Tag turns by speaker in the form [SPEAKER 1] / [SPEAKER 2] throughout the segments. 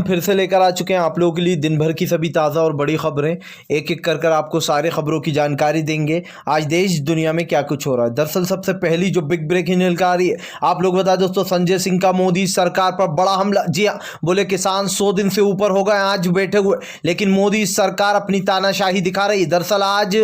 [SPEAKER 1] फिर से लेकर आ चुके हैं आप लोगों के लिए दिन भर की सभी ताज़ा और बड़ी खबरें। एक एक कर आपको सारे खबरों की जानकारी देंगे आज देश दुनिया में क्या कुछ हो रहा है। दरअसल सबसे पहली जो बिग ब्रेकिंग न्यूज़ आ रही है, आप लोग बता दोस्तों, संजय सिंह का मोदी सरकार पर बड़ा हमला। जी हाँ, बोले किसान 100 दिन से ऊपर हो गए आज बैठे हुए, लेकिन मोदी सरकार अपनी तानाशाही दिखा रही है। दरअसल आज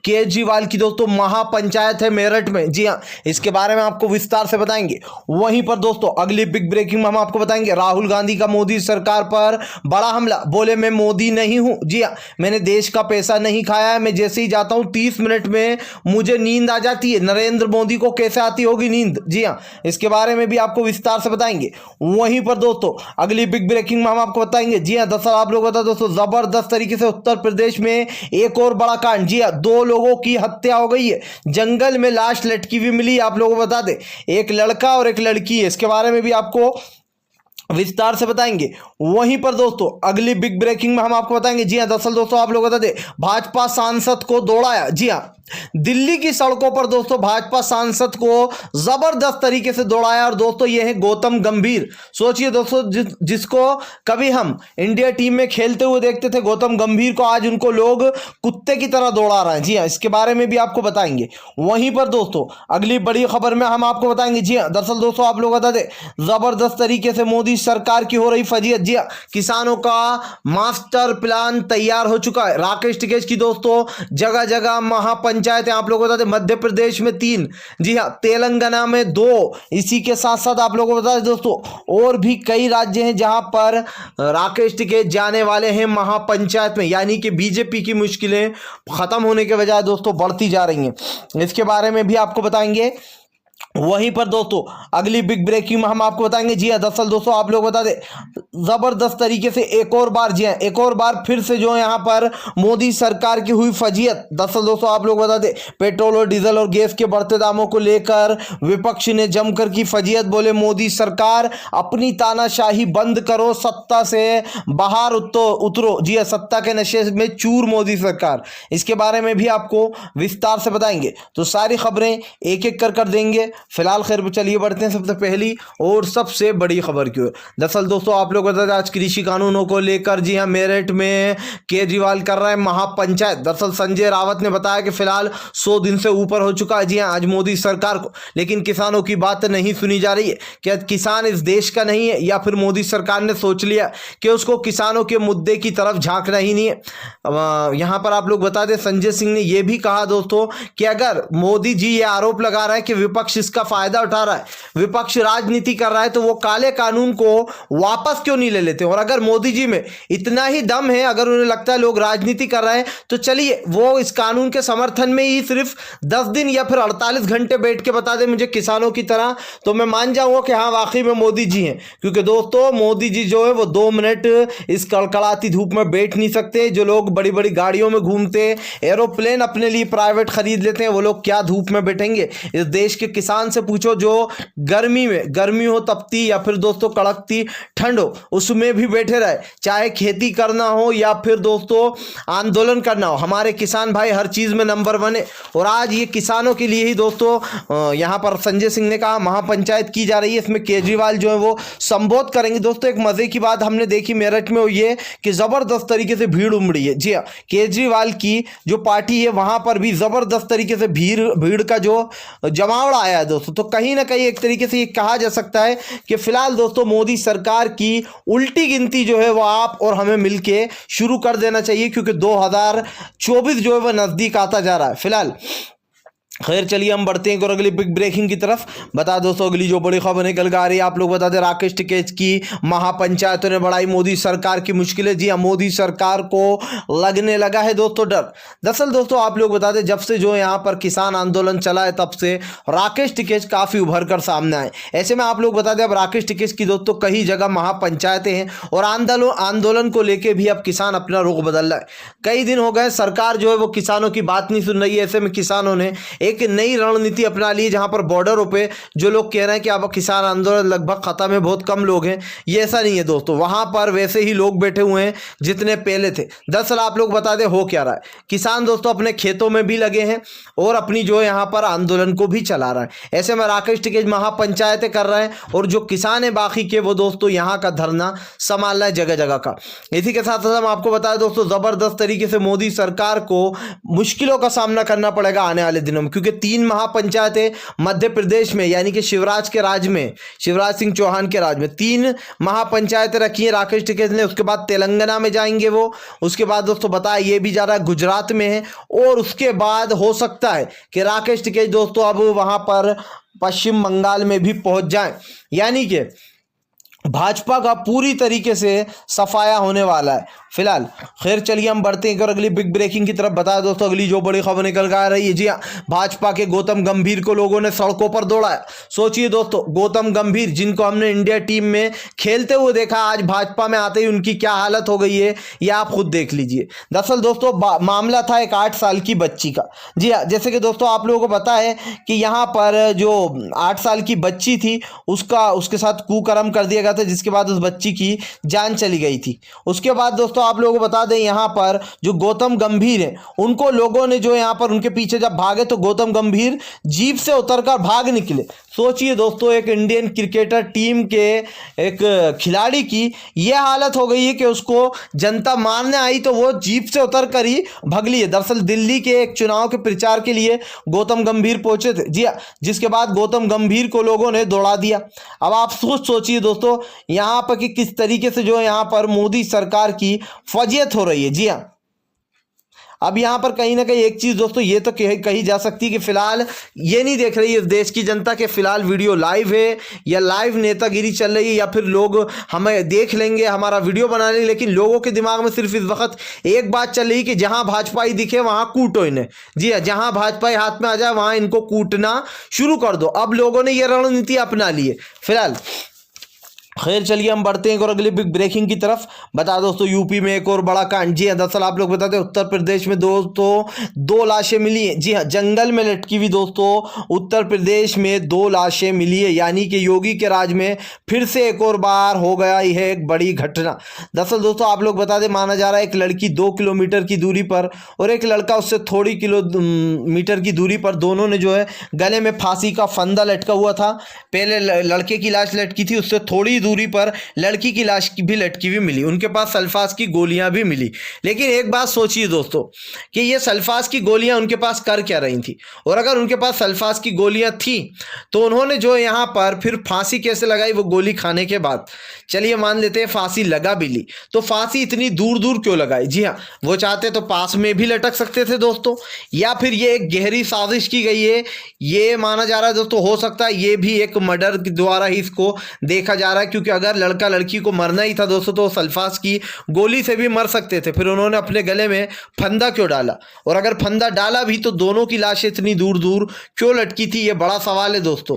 [SPEAKER 1] केजरीवाल की दोस्तों महापंचायत है मेरठ में। जी हाँ, इसके बारे में आपको विस्तार से बताएंगे। वहीं पर दोस्तों अगली बिग ब्रेकिंग में हम आपको बताएंगे राहुल गांधी का मोदी सरकार पर बड़ा हमला। बोले मैं मोदी नहीं हूं, जी हां, मैंने देश का पैसा नहीं खाया है, मैं जैसे ही जाता हूं 30 मिनट में मुझे नींद आ जाती है। नरेंद्र मोदी को कैसे आती होगी नींद? जी हां, इसके बारे में भी आपको विस्तार से बताएंगे। वहीं पर दोस्तों अगली बिग ब्रेकिंग में हम आपको बताएंगे। जी हां, दरअसल आप लोग बता दोस्तों, जबरदस्त तरीके से उत्तर प्रदेश में एक और बड़ा कांड। जी हां, 2 लोगों की हत्या हो गई है, जंगल में लाश लटकी हुई मिली। आप लोगों को बता दें, एक लड़का और एक लड़की है, इसके बारे में भी आपको विस्तार से बताएंगे। वहीं पर दोस्तों अगली बिग ब्रेकिंग में हम आपको बताएंगे। जी हां, दरअसल दोस्तों आप लोग बता दें, भाजपा सांसद को दौड़ाया। जी हां, दिल्ली की सड़कों पर दोस्तों भाजपा सांसद को जबरदस्त तरीके से दौड़ाया। और दोस्तों ये है गौतम गंभीर। सोचिए दोस्तों, जिसको कभी हम इंडिया टीम में खेलते हुए देखते थे, गौतम गंभीर को आज उनको लोग कुत्ते की तरह दौड़ा रहे हैं। जी हां, इसके बारे में भी आपको बताएंगे। वहीं पर दोस्तों अगली बड़ी खबर में हम आपको बताएंगे। जी हां, दरअसल दोस्तों आप लोग बता दें, जबरदस्त तरीके से मोदी सरकार की हो रही फजीहत। जी हां, किसानों का मास्टर प्लान तैयार हो चुका है। राकेश टिकैत की दोस्तों जगह जगह महापंचायतें। आप लोगों को बता दें, मध्य प्रदेश में 3, जी हां, तेलंगाना में 2। इसी के साथ साथ आप लोगों को बता दें दोस्तों, और भी कई राज्य हैं जहां पर राकेश टिकैत जाने वाले हैं महापंचायत में। यानी कि बीजेपी की मुश्किलें खत्म होने के बजाय दोस्तों बढ़ती जा रही हैं। इसके बारे में भी आपको बताएंगे। वहीं पर दोस्तों अगली बिग ब्रेकिंग में हम आपको बताएंगे। जी हां, दरअसल दोस्तों आप लोग बता दें, जबरदस्त तरीके से एक और बार, जी हां, एक और बार फिर से जो यहां पर मोदी सरकार की हुई फजीहत। दरअसल दोस्तों आप लोग बता दें, पेट्रोल और डीजल और गैस के बढ़ते दामों को लेकर विपक्ष ने जमकर की फजीहत। बोले मोदी सरकार अपनी तानाशाही बंद करो, सत्ता से बाहर उतरो। जी हां, सत्ता के नशे में चूर मोदी सरकार। इसके बारे में भी आपको विस्तार से बताएंगे। तो सारी खबरें एक एक कर देंगे। फिलहाल खैर चलिए बढ़ते हैं सबसे पहली और सबसे बड़ी खबर की ओर। दरअसल दोस्तों आप लोग बता दें, आज कृषि कानूनों को लेकर, जी हां, मेरठ में केजरीवाल कर रहा है महापंचायत। दरअसल संजय रावत ने बताया कि फिलहाल 100 दिन से ऊपर हो चुका है। जी हां, आज मोदी सरकार को, लेकिन किसानों की बात नहीं सुनी जा रही है। क्या किसान इस देश का नहीं है, या फिर मोदी सरकार ने सोच लिया कि उसको किसानों के मुद्दे की तरफ झांकना ही नहीं है? यहां पर आप लोग बता दें, संजय सिंह ने यह भी कहा दोस्तों कि अगर मोदी जी ये आरोप लगा रहा है कि विपक्ष इसका फायदा उठा रहा है, विपक्ष राजनीति कर रहा है, तो वो काले कानून को वापस क्यों नहीं ले लेते? और अगर मोदी जी में इतना ही दम है, अगर उन्हें लगता है लोग राजनीति कर रहे हैं, तो चलिए वो इस कानून के समर्थन में ही सिर्फ 10 दिन या फिर 48 घंटे बैठ के बता दे मुझे किसानों की तरह, तो मैं मान जाऊंगा कि हाँ वाकई में मोदी जी हैं। क्योंकि दोस्तों मोदी जी जो है वो 2 मिनट इस कड़कड़ाती धूप में बैठ नहीं सकते। जो लोग बड़ी बड़ी गाड़ियों में घूमते, एरोप्लेन अपने लिए प्राइवेट खरीद लेते हैं, वो लोग क्या धूप में बैठेंगे? इस देश के किसान से पूछो जो गर्मी में, गर्मी हो तपती या फिर दोस्तों कड़कती ठंड हो, उसमें भी बैठे रहे, चाहे खेती करना हो या फिर दोस्तों आंदोलन करना हो। हमारे किसान भाई हर चीज में नंबर 1 है। और आज ये किसानों के लिए ही दोस्तों यहां पर संजय सिंह ने कहा महापंचायत की जा रही है। इसमें केजरीवाल जो है वो संबोधित करेंगे। दोस्तों एक मजे की बात हमने देखी मेरठ में, ये कि जबरदस्त तरीके से भीड़ उमड़ी है। जी हाँ, केजरीवाल की जो पार्टी है वहां पर भी जबरदस्त तरीके से भीड़ का जो जमावड़ा आया है दोस्तों। तो कहीं ना कहीं एक तरीके से ये कहा जा सकता है कि फिलहाल दोस्तों मोदी सरकार की उल्टी गिनती जो है वो आप और हमें मिलके शुरू कर देना चाहिए, क्योंकि 2024 जो है वो नजदीक आता जा रहा है। फिलहाल खैर चलिए हम बढ़ते हैं और अगली बिग ब्रेकिंग की तरफ। बता दोस्तों अगली जो बड़ी खबर निकल आ रही है, आप लोग बता दें, राकेश टिकैत की महापंचायतों ने बढ़ाई मोदी सरकार की मुश्किलें। जी हाँ, मोदी सरकार को लगने लगा है दोस्तों डर। दरअसल दोस्तों आप लोग बता दें, जब से जो यहाँ पर किसान आंदोलन चला है, तब से राकेश टिकैत काफी उभर कर सामने आए। ऐसे में आप लोग बता दें, अब राकेश टिकैत की दोस्तों कई जगह महापंचायतें हैं और आंदोलन को लेकर भी अब किसान अपना रुख बदल रहा है। कई दिन हो गए सरकार जो है वो किसानों की बात नहीं सुन रही है। ऐसे में किसानों ने एक नई रणनीति अपना ली है, जहां पर बॉर्डरों पे जो लोग कह रहे हैं कि अब किसान आंदोलन लगभग खत्म है, बहुत कम लोग हैं, ये ऐसा नहीं है दोस्तों। वहां पर वैसे ही लोग बैठे हुए हैं जितने पहले थे। दरअसल आप लोग बता दें हो क्या रहा है, किसान दोस्तों अपने खेतों में भी लगे हैं और अपनी जो यहाँ पर आंदोलन को भी चला रहा है। ऐसे में राकेश टिकैत महापंचायतें कर रहे हैं और जो किसान है बाकी के वो दोस्तों यहाँ का धरना संभालना है जगह जगह का। इसी के साथ साथ हम आपको बताएं दोस्तों, जबरदस्त तरीके से मोदी सरकार को मुश्किलों का सामना करना पड़ेगा आने वाले दिनों में, क्योंकि 3 महापंचायतें मध्य प्रदेश में यानी कि शिवराज के राज में, शिवराज सिंह चौहान के राज में 3 महापंचायतें रखी हैं राकेश टिकैत ने। उसके बाद तेलंगाना में जाएंगे वो, उसके बाद दोस्तों बताया ये भी जा रहा है गुजरात में है, और उसके बाद हो सकता है कि राकेश टिकैत दोस्तों अब वहां पर पश्चिम बंगाल में भी पहुंच जाए, यानी कि भाजपा का पूरी तरीके से सफाया होने वाला है फिलहाल। खैर चलिए हम बढ़ते हैं और अगली बिग ब्रेकिंग की तरफ। बताया दोस्तों अगली जो बड़ी खबर निकल कर आ रही है, जी हाँ, भाजपा के गौतम गंभीर को लोगों ने सड़कों पर दौड़ाया। सोचिए दोस्तों, गौतम गंभीर जिनको हमने इंडिया टीम में खेलते हुए देखा, आज भाजपा में आते ही उनकी क्या हालत हो गई है ये आप खुद देख लीजिए। दरअसल दोस्तों मामला था एक 8 साल की बच्ची का। जी हाँ, जैसे कि दोस्तों आप लोगों को पता है कि यहाँ पर जो 8 साल की बच्ची थी उसके साथ कुकर्म कर दिया गया था, जिसके बाद उस बच्ची की जान चली गई थी। उसके बाद दोस्तों आप लोगों को बता दें, यहाँ पर जो गौतम गंभीर है उनको लोगों ने जो यहाँ पर उनके पीछे जब भागे तो गौतम गंभीर जीप से उतरकर भाग निकले। सोचिए दोस्तों, एक इंडियन क्रिकेटर टीम के एक खिलाड़ी की यह हालत हो गई है कि उसको जनता मारने आई तो वो जीप से उतर कर ही भगली है। दरअसल दिल्ली के एक चुनाव के प्रचार के लिए गौतम गंभीर पहुंचे थे, जी हाँ, जिसके बाद गौतम गंभीर को लोगों ने दौड़ा दिया। अब आप सोचिए दोस्तों यहाँ पर कि किस तरीके से जो यहाँ पर मोदी सरकार की फजीयत हो रही है। जी हाँ, अब यहाँ पर कहीं ना कहीं एक चीज़ दोस्तों ये तो कही जा सकती है कि फिलहाल ये नहीं देख रही है देश की जनता के फिलहाल वीडियो लाइव है या लाइव नेतागिरी चल रही है, या फिर लोग हमें देख लेंगे, हमारा वीडियो बना लेंगे, लेकिन लोगों के दिमाग में सिर्फ इस वक्त एक बात चल रही कि जहाँ भाजपाई दिखे वहाँ कूटो इन्हें। जी हाँ, जहाँ भाजपाई हाथ में आ जाए वहाँ इनको कूटना शुरू कर दो। अब लोगों ने ये रणनीति अपना ली है फिलहाल। खैर चलिए हम बढ़ते हैं और अगली बिग ब्रेकिंग की तरफ। बता दोस्तों यूपी में एक और बड़ा कांड। जी हाँ, दरअसल आप लोग बताते हैं उत्तर प्रदेश में दोस्तों 2 लाशें मिली हैं। जी हाँ, जंगल में लटकी हुई दोस्तों उत्तर प्रदेश में 2 लाशें मिली है, यानी कि योगी के राज में फिर से एक और बार हो गया यह एक बड़ी घटना। दरअसल दोस्तों आप लोग बता दें, माना जा रहा है एक लड़की 2 किलोमीटर की दूरी पर और एक लड़का उससे थोड़ी किलोमीटर की दूरी पर, दोनों ने जो है गले में फांसी का फंदा लटका हुआ था। पहले लड़के की लाश लटकी थी, उससे थोड़ी दूरी पर लड़की की लाश भी लटकी हुई मिली। उनके पास सल्फास की गोलियां भी मिली। लेकिन एक बात सोचिए दोस्तों कि ये सल्फास की गोलियां उनके पास कर क्या रही थी, और अगर उनके पास सल्फास की गोलियां थी तो उन्होंने जो यहाँ पर फिर फांसी कैसे लगाई वो गोली खाने के बाद। चलिए मान लेते हैं फांसी लगा भी ली, तो फांसी इतनी दूर दूर क्यों लगाई? जी हाँ, वो चाहते तो पास में भी लटक सकते थे दोस्तों, या फिर ये एक गहरी साजिश की गई है। ये माना जा रहा है दोस्तों, हो सकता है ये भी एक मर्डर द्वारा ही इसको देखा जा रहा है, क्योंकि अगर लड़का लड़की को मरना ही था दोस्तों तो सल्फास की गोली से भी मर सकते थे। फिर उन्होंने अपने गले में फंदा क्यों डाला, और अगर फंदा डाला भी तो दोनों की लाशें इतनी दूर दूर क्यों लटकी थी, ये बड़ा सवाल है दोस्तों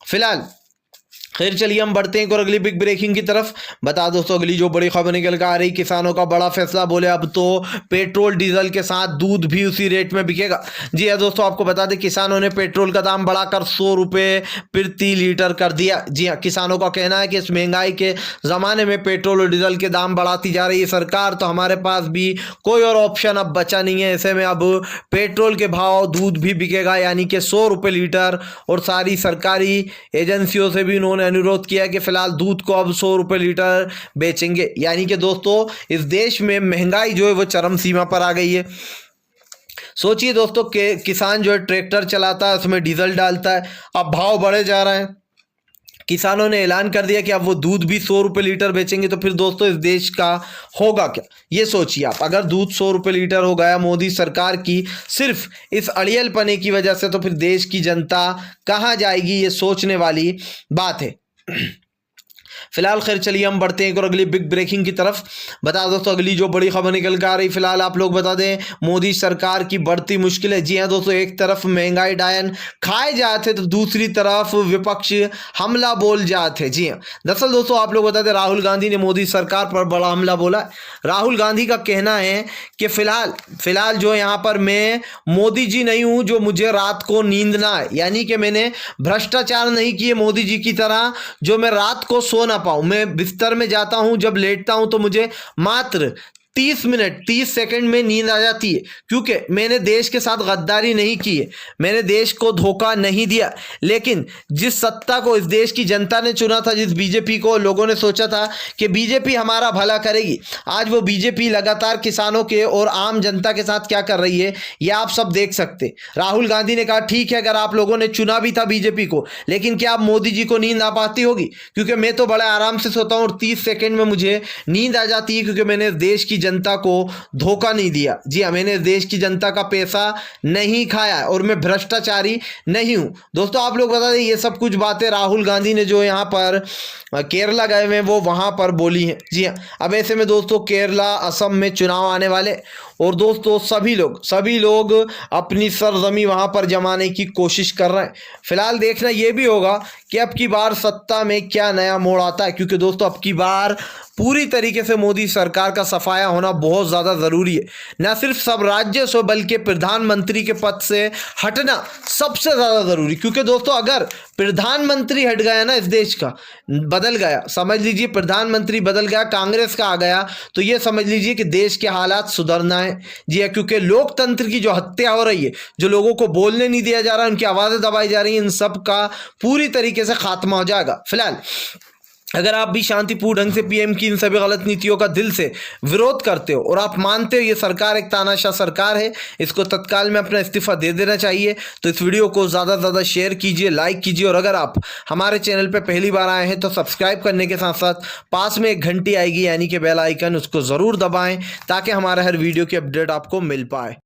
[SPEAKER 1] फिलहाल। खैर चलिए हम बढ़ते हैं और अगली बिग ब्रेकिंग की तरफ। बता दोस्तों अगली जो बड़ी खबर निकल कर आ रही, किसानों का बड़ा फैसला, बोले अब तो पेट्रोल डीजल के साथ दूध भी उसी रेट में बिकेगा। जी हाँ दोस्तों, आपको बता दें किसानों ने पेट्रोल का दाम बढ़ाकर 100 रुपये प्रति लीटर कर दिया। जी हाँ, किसानों का कहना है कि इस महंगाई के ज़माने में पेट्रोल और डीजल के दाम बढ़ाती जा रही है सरकार, तो हमारे पास भी कोई और ऑप्शन अब बचा नहीं है। ऐसे में अब पेट्रोल के भाव दूध भी बिकेगा, यानी कि 100 रुपये लीटर। और सारी सरकारी एजेंसियों से भी उन्होंने अनुरोध किया कि फिलहाल दूध को अब 100 रुपये लीटर बेचेंगे। यानी कि दोस्तों इस देश में महंगाई जो है वो चरम सीमा पर आ गई है। सोचिए दोस्तों कि किसान जो है ट्रैक्टर चलाता है, उसमें डीजल डालता है, अब भाव बढ़े जा रहे हैं। किसानों ने ऐलान कर दिया कि अब वो दूध भी 100 रुपये लीटर बेचेंगे, तो फिर दोस्तों इस देश का होगा क्या? ये सोचिए आप, अगर दूध 100 रुपये लीटर हो गया मोदी सरकार की सिर्फ इस अड़ियलपने की वजह से, तो फिर देश की जनता कहाँ जाएगी? ये सोचने वाली बात है। फिलहाल खैर चलिए हम बढ़ते हैं एक और अगली बिग ब्रेकिंग की तरफ। बता दोस्तों अगली जो बड़ी खबर निकल कर आ रही फिलहाल आप लोग बता दें, मोदी सरकार की बढ़ती मुश्किलें। जी हाँ दोस्तों, एक तरफ महंगाई डायन खाए जाते तो दूसरी तरफ विपक्ष हमला बोल जाते। जी हाँ, दरअसल दोस्तों आप लोग बता दें, राहुल गांधी ने मोदी सरकार पर बड़ा हमला बोला। राहुल गांधी का कहना है कि फिलहाल जो यहाँ पर मैं मोदी जी नहीं हूं जो मुझे रात को नींद ना आए, यानी कि मैंने भ्रष्टाचार नहीं किए मोदी जी की तरह जो मैं रात को सो ना पाऊं। मैं बिस्तर में जाता हूं, जब लेटता हूं तो मुझे मात्र 30 मिनट 30 सेकंड में नींद आ जाती है, क्योंकि मैंने देश के साथ गद्दारी नहीं की है, मैंने देश को धोखा नहीं दिया। लेकिन जिस सत्ता को इस देश की जनता ने चुना था, जिस बीजेपी को लोगों ने सोचा था कि बीजेपी हमारा भला करेगी, आज वो बीजेपी लगातार किसानों के और आम जनता के साथ क्या कर रही है ये आप सब देख सकते। राहुल गांधी ने कहा ठीक है, अगर आप लोगों ने चुना भी था बीजेपी को, लेकिन क्या आप मोदी जी को नींद आ पाती होगी? क्योंकि मैं तो बड़े आराम से सोता हूं और 30 सेकंड में मुझे नींद आ जाती है, क्योंकि मैंने देश की जनता को धोखा नहीं दिया। जी हाँ, मैंने देश की जनता का पैसा नहीं खाया और मैं भ्रष्टाचारी नहीं हूं। दोस्तों आप लोग बता दें, ये सब कुछ बातें राहुल गांधी ने जो यहाँ पर केरला गए हुए वो वहां पर बोली हैं। जी हाँ, अब ऐसे में दोस्तों केरला असम में चुनाव आने वाले और दोस्तों सभी लोग अपनी सरजमी वहां पर जमाने की कोशिश कर रहे हैं। फिलहाल देखना यह भी होगा कि अब की बार सत्ता में क्या नया मोड़ आता है, क्योंकि दोस्तों अब की बार पूरी तरीके से मोदी सरकार का सफाया होना बहुत ज़्यादा ज़रूरी है। न सिर्फ सब राज्य से बल्कि प्रधानमंत्री के पद से हटना सबसे ज़्यादा ज़रूरी, क्योंकि दोस्तों अगर प्रधानमंत्री हट गया ना, इस देश का बदल गया, समझ लीजिए प्रधानमंत्री बदल गया, कांग्रेस का आ गया, तो ये समझ लीजिए कि देश के हालात सुधरना है। जी हाँ, क्योंकि लोकतंत्र की जो हत्या हो रही है, जो लोगों को बोलने नहीं दिया जा रहा, उनकी आवाज़ें दबाई जा रही हैं, इन सब का पूरी तरीके से खात्मा हो जाएगा। फिलहाल अगर आप भी शांतिपूर्ण ढंग से पीएम की इन सभी गलत नीतियों का दिल से विरोध करते हो और आप मानते हो ये सरकार एक तानाशाह सरकार है, इसको तत्काल में अपना इस्तीफा दे देना चाहिए, तो इस वीडियो को ज़्यादा से ज़्यादा शेयर कीजिए, लाइक कीजिए, और अगर आप हमारे चैनल पर पहली बार आए हैं तो सब्सक्राइब करने के साथ साथ पास में एक घंटी आएगी यानी कि बेल आइकन, उसको ज़रूर दबाएँ ताकि हमारे हर वीडियो की अपडेट आपको मिल पाए।